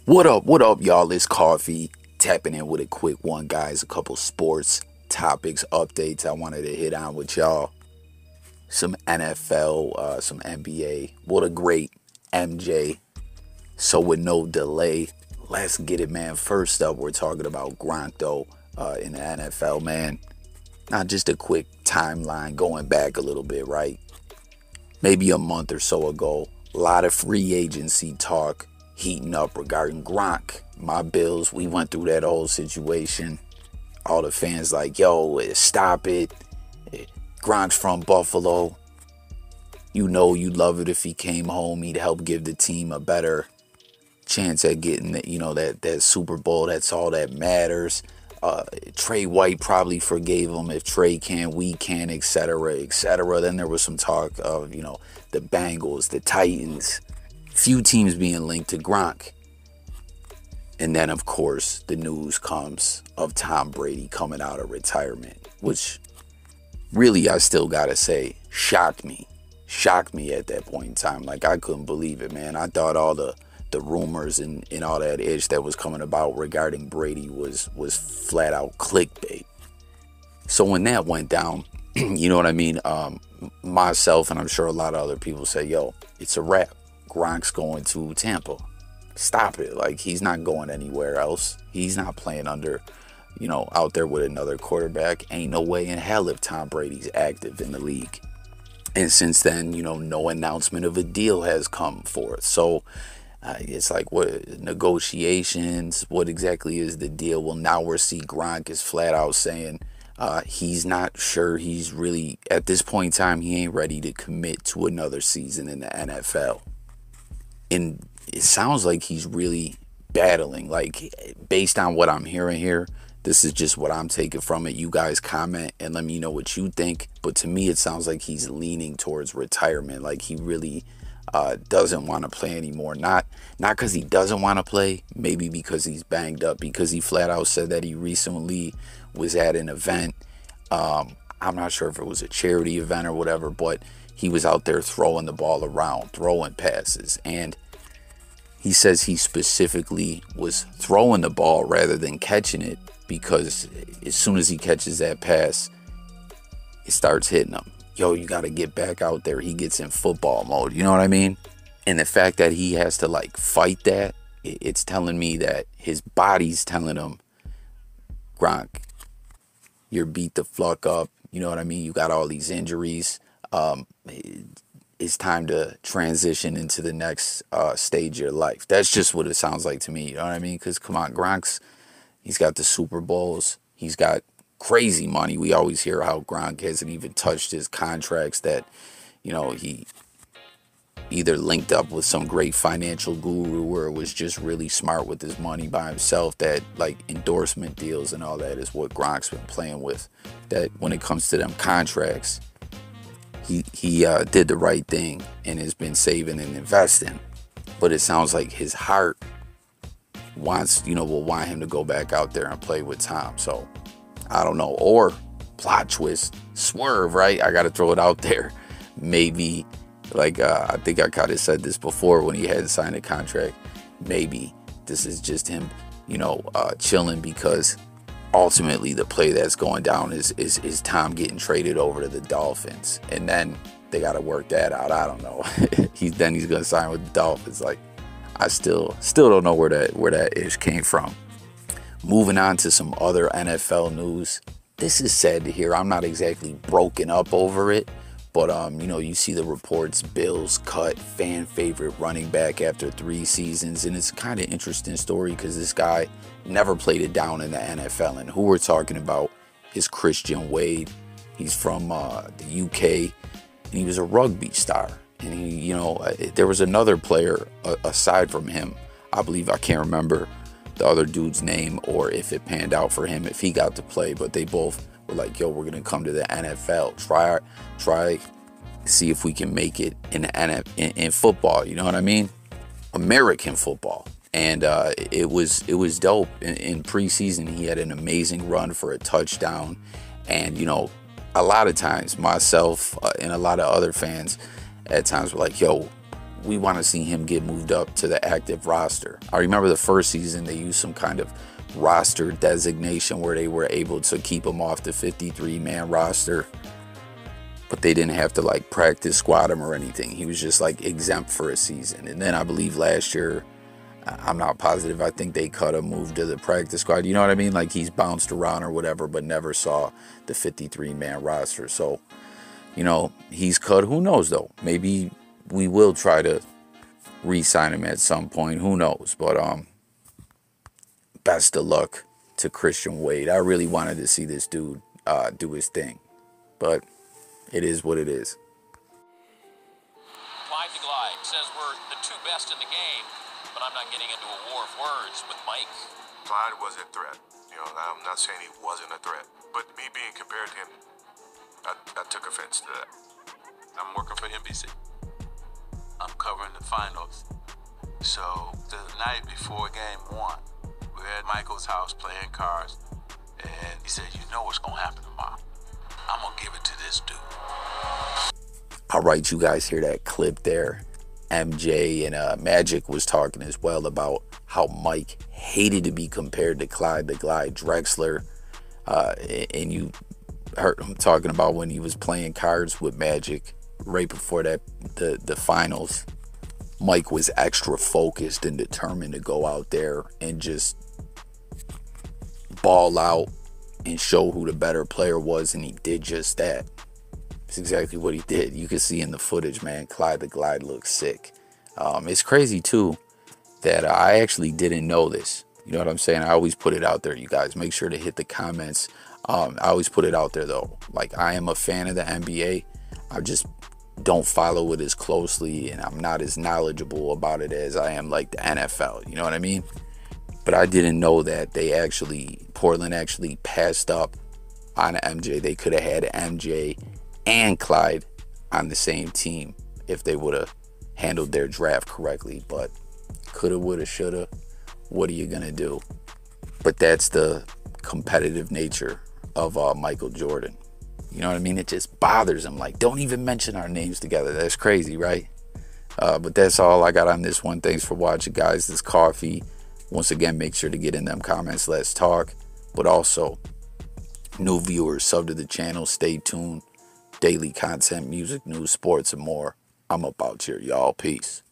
What up, y'all? It's Coffee tapping in with a quick one, guys. A couple sports topics, updates I wanted to hit on with y'all. Some NFL, some NBA. What a great MJ. So with no delay, let's get it, man. First up, we're talking about Gronk, though, in the NFL, man. Not just a quick timeline going back a little bit, right? Maybe a month or so ago, a lot of free agency talk heating up regarding Gronk. My Bills, we went through that whole situation. All the fans like, yo, stop it. Gronk's from Buffalo. You know you'd love it if he came home. He'd help give the team a better chance at getting that Super Bowl. That's all that matters. Trey White probably forgave him. If Trey can, we can, etc., etc. Then there was some talk of, the Bengals, the Titans, few teams being linked to Gronk. And then, of course, the news comes of Tom Brady coming out of retirement, which really, I still gotta say, shocked me. Shocked me at that point in time. Like, I couldn't believe it, man. I thought all the rumors and all that ish that was coming about regarding Brady was flat out clickbait. So when that went down, you know what I mean? Myself and I'm sure a lot of other people say, yo, it's a wrap. Gronk's going to Tampa. Stop it. Like, he's not going anywhere else. He's not playing under, out there with another quarterback. Ain't no way in hell if Tom Brady's active in the league. And since then, no announcement of a deal has come forth. So it's like, what negotiations? What exactly is the deal? Well, now we're seeing Gronk is flat out saying he's not sure. He's really, at this point in time, he ain't ready to commit to another season in the NFL. And it sounds like he's really battling. Like, based on what I'm hearing here, this is just what I'm taking from it. You guys comment and let me know what you think. But to me, it sounds like he's leaning towards retirement. Like, he really doesn't want to play anymore. Not because he doesn't want to play. Maybe because he's banged up. Because he flat out said that he recently was at an event. I'm not sure if it was a charity event or whatever, but he was out there throwing the ball around, throwing passes. And he says he specifically was throwing the ball rather than catching it because as soon as he catches that pass, it starts hitting him. Yo, you got to get back out there. He gets in football mode. You know what I mean? And the fact that he has to, fight that, it's telling me that his body's telling him, Gronk, you're beat the fuck up. You know what I mean? You got all these injuries. It's time to transition into the next stage of your life. That's just what it sounds like to me. You know what I mean? Because, come on, he's got the Super Bowls. He's got crazy money. We always hear how Gronk hasn't even touched his contracts, that, he either linked up with some great financial guru or was just really smart with his money by himself, that, endorsement deals and all that is what Gronk's been playing with. That when it comes to them contracts, he did the right thing and has been saving and investing. But it sounds like his heart will want him to go back out there and play with Tom. So I don't know. Or plot twist, swerve, right? I got to throw it out there. Maybe, I think I kind of said this before when he hadn't signed a contract. Maybe this is just him, chilling, because ultimately the play that's going down is Tom getting traded over to the Dolphins. And then they got to work that out. I don't know. he's going to sign with the Dolphins. I still don't know where that ish came from. Moving on to some other NFL news. This is sad to hear. I'm not exactly broken up over it, but you see the reports. Bills cut fan favorite running back after 3 seasons, and it's a kind of interesting story because this guy never played it down in the NFL. And who we're talking about is Christian Wade. He's from the UK, and he was a rugby star. And he, there was another player aside from him. I believe, I can't remember the other dude's name or if it panned out for him, if he got to play, but they both were like, yo, we're going to come to the NFL, try, see if we can make it in football. You know what I mean? American football. And it was dope. In preseason, he had an amazing run for a touchdown. And, a lot of times myself and a lot of other fans at times were like, yo, we want to see him get moved up to the active roster. I remember the first season they used some kind of roster designation where they were able to keep him off the 53-man roster, but they didn't have to like practice squad him or anything. He was just like exempt for a season. And then I believe last year, I'm not positive, I think they cut him, moved to the practice squad. You know what I mean? Like he's bounced around or whatever, but never saw the 53-man roster. So, you know, he's cut. Who knows though? Maybe we will try to re-sign him at some point. Who knows? But best of luck to Christian Wade. I really wanted to see this dude do his thing, but it is what it is. Clyde says we're the two best in the game, but I'm not getting into a war of words with Mike. Clyde was a threat. You know, I'm not saying he wasn't a threat, but me being compared to him, I took offense to that. I'm working for NBC. I'm covering the finals. So the night before game one, we were at Michael's house playing cards, and he said, "You know what's gonna happen tomorrow. I'm gonna give it to this dude." All right, you guys hear that clip there? MJ and Magic was talking as well about how Mike hated to be compared to Clyde the Glide Drexler, and you heard him talking about when he was playing cards with Magic right before that the finals. Mike was extra focused and determined to go out there and just ball out and show who the better player was, and he did just that. It's exactly what he did. You can see in the footage, man, Clyde the Glide looks sick. It's crazy too that I actually didn't know this. You know what I'm saying? I always put it out there, you guys. Make sure to hit the comments. I always put it out there though. Like, I am a fan of the NBA. I just don't follow it as closely, and I'm not as knowledgeable about it as I am like the NFL. You know what I mean? But I didn't know that Portland actually passed up on MJ. They could have had MJ and Clyde on the same team if they would have handled their draft correctly. But coulda, woulda, shoulda. What are you gonna do? But that's the competitive nature of Michael Jordan. You know what I mean? It just bothers him. Like, don't even mention our names together. That's crazy, right? But that's all I got on this one. Thanks for watching, guys. This coffee. Once again, make sure to get in them comments. Let's talk. But also, new viewers, sub to the channel. Stay tuned. Daily content, music, news, sports, and more. I'm about here, y'all. Peace.